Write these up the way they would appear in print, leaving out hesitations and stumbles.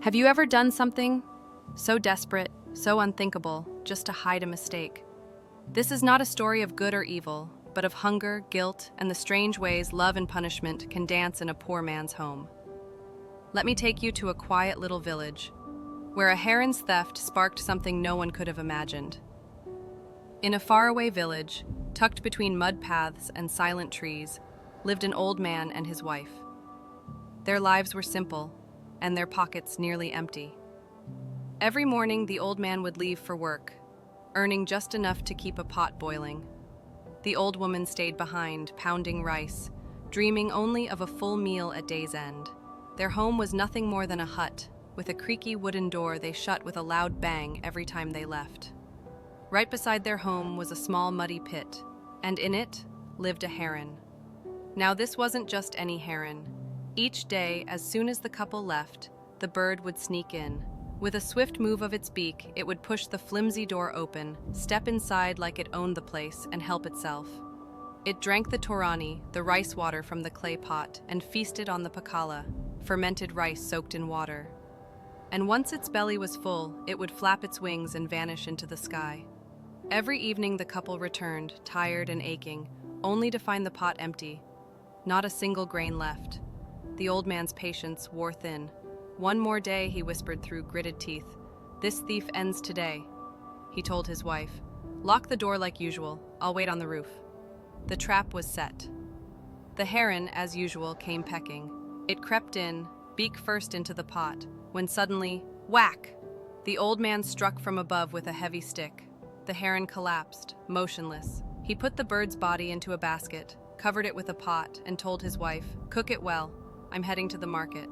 Have you ever done something so desperate, so unthinkable, just to hide a mistake? This is not a story of good or evil, but of hunger, guilt, and the strange ways love and punishment can dance in a poor man's home. Let me take you to a quiet little village, where a heron's theft sparked something no one could have imagined. In a faraway village, tucked between mud paths and silent trees, lived an old man and his wife. Their lives were simple, and their pockets nearly empty. Every morning, the old man would leave for work, earning just enough to keep a pot boiling. The old woman stayed behind, pounding rice, dreaming only of a full meal at day's end. Their home was nothing more than a hut, with a creaky wooden door they shut with a loud bang every time they left. Right beside their home was a small muddy pit, and in it lived a heron. Now this wasn't just any heron. Each day, as soon as the couple left, the bird would sneak in. With a swift move of its beak, it would push the flimsy door open, step inside like it owned the place, and help itself. It drank the torani, the rice water from the clay pot, and feasted on the pakala, fermented rice soaked in water. And once its belly was full, it would flap its wings and vanish into the sky. Every evening the couple returned, tired and aching, only to find the pot empty. Not a single grain left. The old man's patience wore thin. "One more day," he whispered through gritted teeth. "This thief ends today." He told his wife, "Lock the door like usual. I'll wait on the roof." The trap was set. The heron, as usual, came pecking. It crept in, beak first into the pot, when suddenly, whack! The old man struck from above with a heavy stick. The heron collapsed, motionless. He put the bird's body into a basket, covered it with a pot, and told his wife, "Cook it well. I'm heading to the market."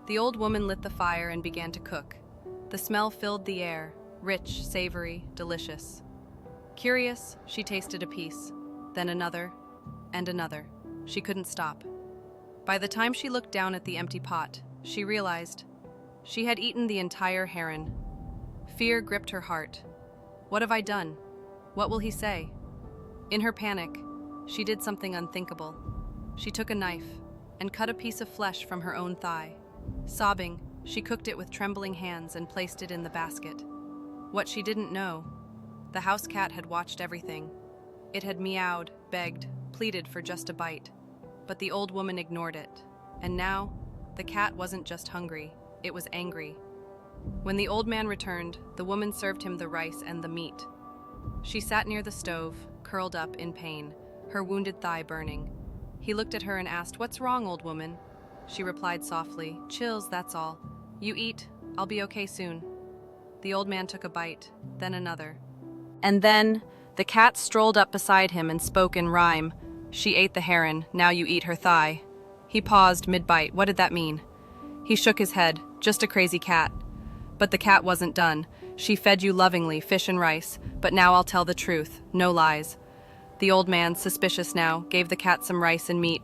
The old woman lit the fire and began to cook. The smell filled the air, rich, savory, delicious. Curious, she tasted a piece, then another, and another. She couldn't stop. By the time she looked down at the empty pot, she realized she had eaten the entire heron. Fear gripped her heart. What have I done? What will he say? In her panic, she did something unthinkable. She took a knife and cut a piece of flesh from her own thigh. Sobbing, she cooked it with trembling hands and placed it in the basket. What she didn't know, the house cat had watched everything. It had meowed, begged, pleaded for just a bite. But the old woman ignored it. And now, the cat wasn't just hungry, it was angry. When the old man returned, the woman served him the rice and the meat. She sat near the stove, curled up in pain, her wounded thigh burning. He looked at her and asked, "What's wrong, old woman?" She replied softly, "Chills, that's all. You eat, I'll be okay soon." The old man took a bite, then another. And then, the cat strolled up beside him and spoke in rhyme. "She ate the heron, now you eat her thigh." He paused mid-bite. What did that mean? He shook his head. Just a crazy cat. But the cat wasn't done. "She fed you lovingly, fish and rice, but now I'll tell the truth, no lies." The old man, suspicious now, gave the cat some rice and meat.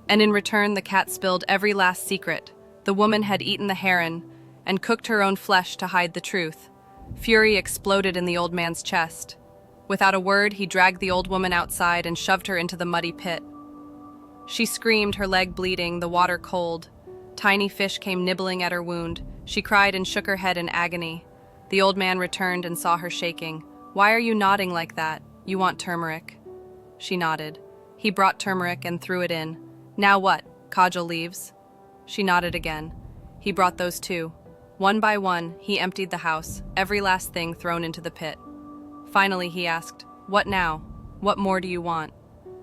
And in return, the cat spilled every last secret. The woman had eaten the heron and cooked her own flesh to hide the truth. Fury exploded in the old man's chest. Without a word, he dragged the old woman outside and shoved her into the muddy pit. She screamed, her leg bleeding, the water cold. Tiny fish came nibbling at her wound. She cried and shook her head in agony. The old man returned and saw her shaking. "Why are you nodding like that? You want turmeric?" She nodded. He brought turmeric and threw it in. "Now what? Cudgel leaves?" She nodded again. He brought those too. One by one, he emptied the house, every last thing thrown into the pit. Finally, he asked, "What now? What more do you want?"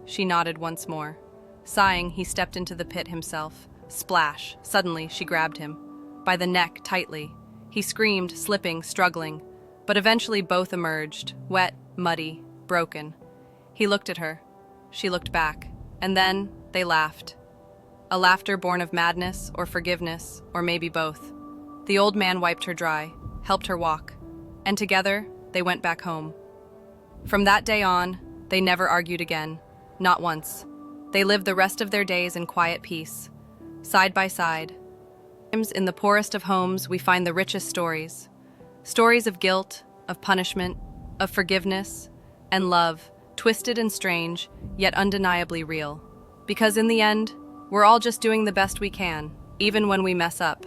She nodded once more. Sighing, he stepped into the pit himself. Splash! Suddenly, she grabbed him. By the neck, tightly. He screamed, slipping, struggling. But eventually both emerged, wet, muddy, broken. He looked at her. She looked back. And then, they laughed. A laughter born of madness, or forgiveness, or maybe both. The old man wiped her dry, helped her walk. And together, they went back home. From that day on, they never argued again. Not once. They lived the rest of their days in quiet peace, side by side. In the poorest of homes, we find the richest stories. Stories of guilt, of punishment, of forgiveness, and love, twisted and strange, yet undeniably real. Because in the end, we're all just doing the best we can, even when we mess up.